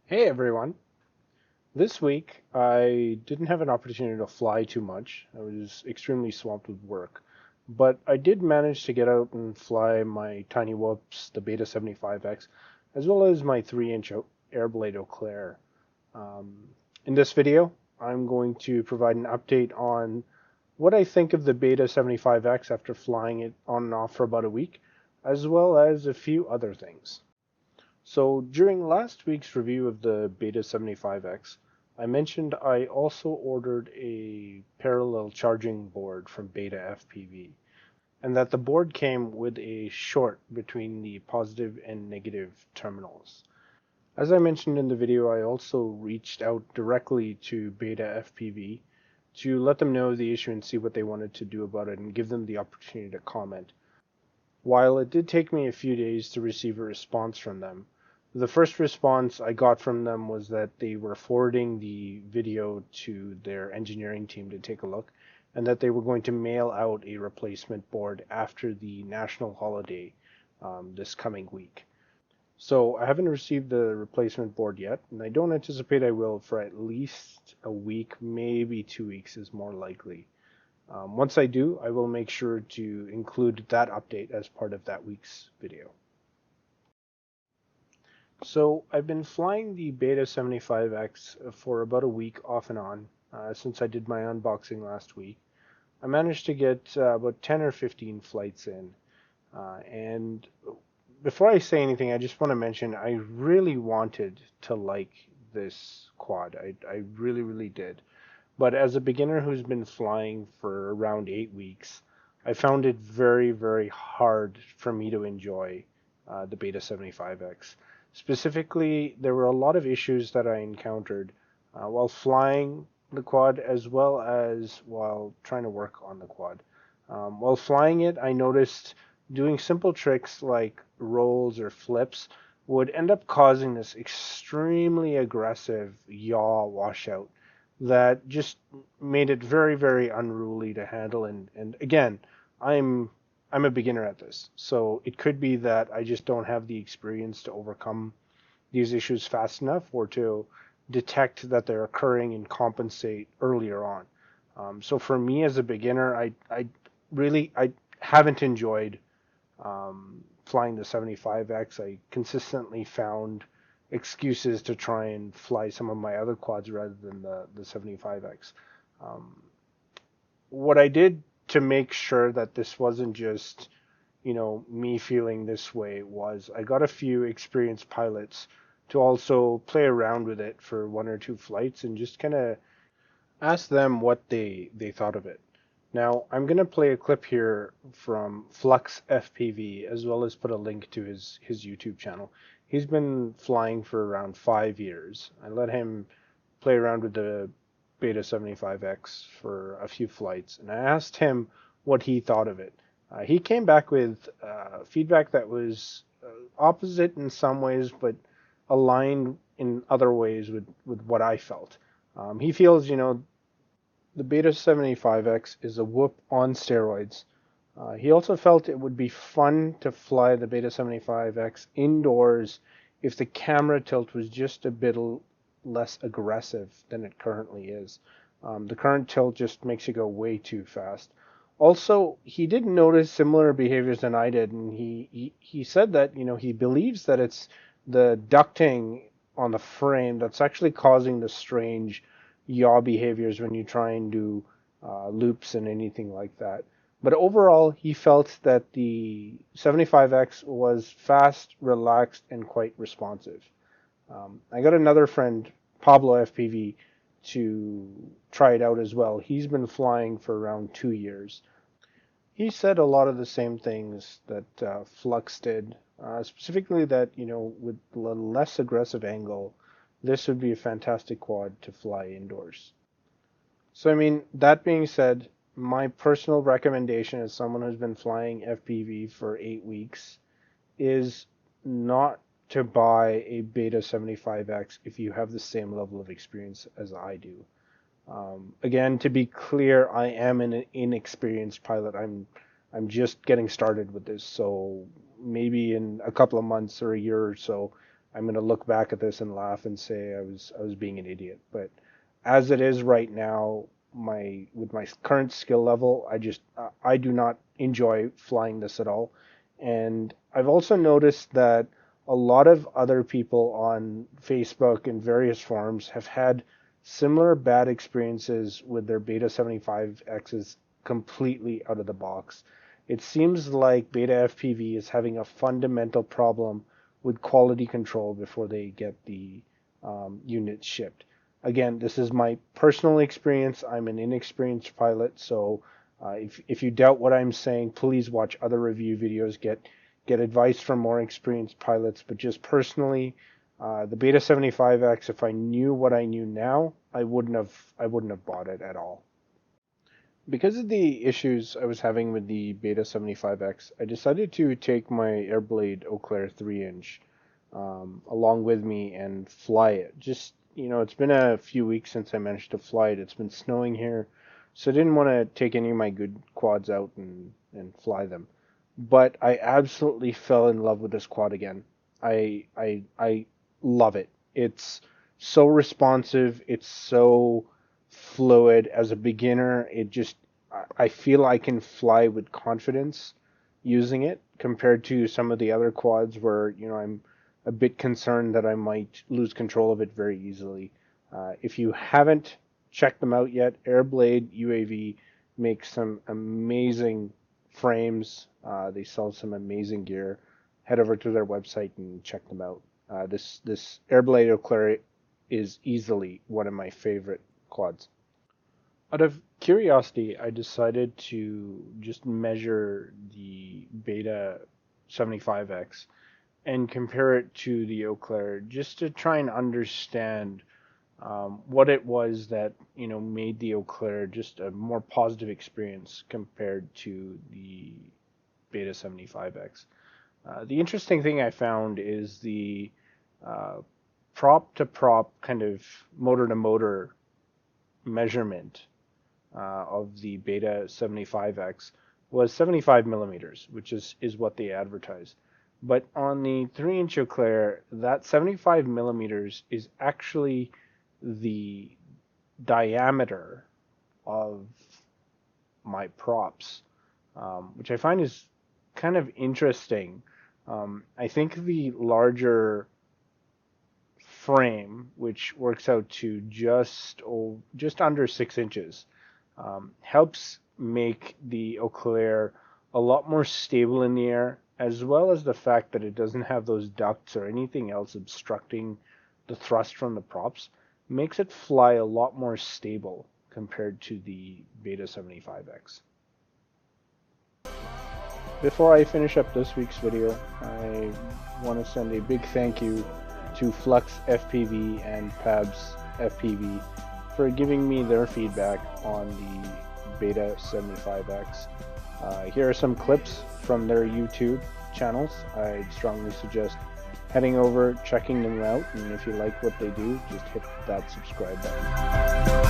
Hey everyone. This week I didn't have an opportunity to fly too much. I was extremely swamped with work. But I did manage to get out and fly my tiny whoops, the Beta75X, as well as my 3-inch Airblade Oclair. Um, in this video, I'm going to provide an update on what I think of the Beta75X after flying it on and off for about a week, as well as a few other things. So during last week's review of the Beta75X, I mentioned I also ordered a parallel charging board from BetaFPV, and that the board came with a short between the positive and negative terminals. As I mentioned in the video, I also reached out directly to BetaFPV to let them know the issue and see what they wanted to do about it and give them the opportunity to comment. While it did take me a few days to receive a response from them, the first response I got from them was that they were forwarding the video to their engineering team to take a look, and that they were going to mail out a replacement board after the national holiday this coming week. So I haven't received the replacement board yet, and I don't anticipate I will for at least a week, maybe 2 weeks is more likely. Once I do, I will make sure to include that update as part of that week's video. So I've been flying the Beta75X for about a week off and on since I did my unboxing last week. I managed to get about 10 or 15 flights in. And before I say anything, I just want to mention I really wanted to like this quad. I really, really did. But as a beginner who's been flying for around 8 weeks, I found it very, very hard for me to enjoy the Beta75X. Specifically, there were a lot of issues that I encountered while flying the quad as well as while trying to work on the quad. While flying it, I noticed doing simple tricks like rolls or flips would end up causing this extremely aggressive yaw washout that just made it very, very unruly to handle. And again, I'm I'm a beginner at this, so it could be that I just don't have the experience to overcome these issues fast enough or to detect that they're occurring and compensate earlier on. So for me as a beginner, I haven't enjoyed flying the 75X. I consistently found excuses to try and fly some of my other quads rather than the 75X. Um, what I did to make sure that this wasn't just, me feeling this way was I got a few experienced pilots to also play around with it for one or two flights and just kind of ask them what they thought of it. Now, I'm going to play a clip here from Flux FPV as well as put a link to his YouTube channel. He's been flying for around 5 years. I let him play around with the Beta75X for a few flights, and I asked him what he thought of it. He came back with feedback that was opposite in some ways, but aligned in other ways with what I felt. He feels, the Beta75X is a whoop on steroids. He also felt it would be fun to fly the Beta75X indoors if the camera tilt was just a bit less aggressive than it currently is. The current tilt just makes you go way too fast. Also, he did notice similar behaviors than I did, and he said that he believes that it's the ducting on the frame that's actually causing the strange yaw behaviors when you try and do loops and anything like that. But overall, he felt that the 75X was fast, relaxed, and quite responsive. I got another friend, Pablo FPV, to try it out as well. He's been flying for around 2 years. He said a lot of the same things that Flux did, specifically that, with a less aggressive angle, this would be a fantastic quad to fly indoors. So, I mean, that being said, my personal recommendation as someone who's been flying FPV for 8 weeks is not to buy a Beta 75X if you have the same level of experience as I do. Again, to be clear, I am an inexperienced pilot. I'm just getting started with this, so maybe in a couple of months or a year or so, I'm going to look back at this and laugh and say I was being an idiot. But as it is right now, with my current skill level, I do not enjoy flying this at all. And I've also noticed that a lot of other people on Facebook and various forums have had similar bad experiences with their Beta75Xs completely out of the box. It seems like BetaFPV is having a fundamental problem with quality control before they get the units shipped. Again, this is my personal experience. I'm an inexperienced pilot, so if you doubt what I'm saying, please watch other review videos, get advice from more experienced pilots. But just personally, the Beta75X, if I knew what I knew now, I wouldn't have bought it at all. Because of the issues I was having with the Beta75X, I decided to take my Airblade Oclair 3-inch along with me and fly it. Just, it's been a few weeks since I managed to fly it. It's been snowing here, so I didn't want to take any of my good quads out and fly them. But I absolutely fell in love with this quad again. I love it. It's so responsive. It's so fluid. As a beginner, I feel I can fly with confidence using it compared to some of the other quads where I'm a bit concerned that I might lose control of it very easily. If you haven't checked them out yet, Airblade UAV makes some amazing frames. They sell some amazing gear. Head over to their website and check them out. This Airblade Oclair is easily one of my favorite quads. Out of curiosity, I decided to just measure the Beta75X and compare it to the Oclair just to try and understand what it was that made the Oclair just a more positive experience compared to the Beta75X. The interesting thing I found is the prop to prop, kind of motor to motor measurement of the Beta75X was 75 millimeters, which is what they advertise. But on the 3-inch Oclair, that 75 millimeters is actually the diameter of my props, which I find is kind of interesting. I think the larger frame, which works out to just under 6 inches, helps make the Oclair a lot more stable in the air, as well as the fact that it doesn't have those ducts or anything else obstructing the thrust from the props, makes it fly a lot more stable compared to the Beta75X. Before I finish up this week's video, I want to send a big thank you to Flux FPV and Pabs FPV for giving me their feedback on the Beta75X. Here are some clips from their YouTube channels. I strongly suggest heading over, checking them out, and if you like what they do, just hit that subscribe button.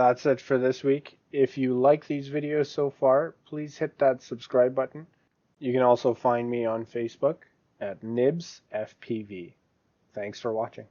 that's it for this week. If you like these videos so far, please hit that subscribe button. You can also find me on Facebook at Nibz FPV. Thanks for watching.